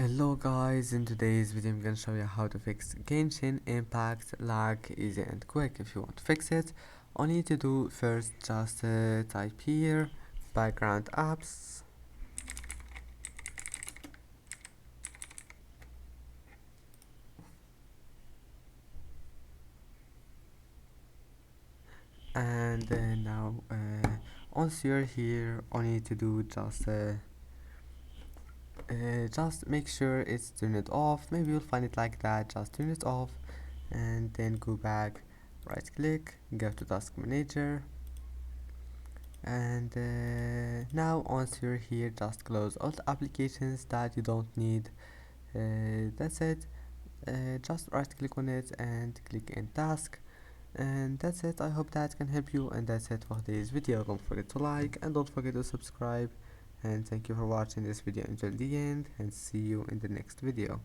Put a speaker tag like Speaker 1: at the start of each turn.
Speaker 1: Hello guys, in today's video I'm gonna show you how to fix Genshin impact lag easy and quick. If you want to fix it, all you need to do first just type here background apps, and now once you're here, all you need to do just make sure it's turned off. Maybe you'll find it like that. Just turn it off and then go back, right click, go to task manager, and now once you're here just close all the applications that you don't need. That's it. Just right click on it and click in task, and that's it. I hope that can help you, and that's it for today's video. Don't forget to like and don't forget to subscribe, and thank you for watching this video until the end, and see you in the next video.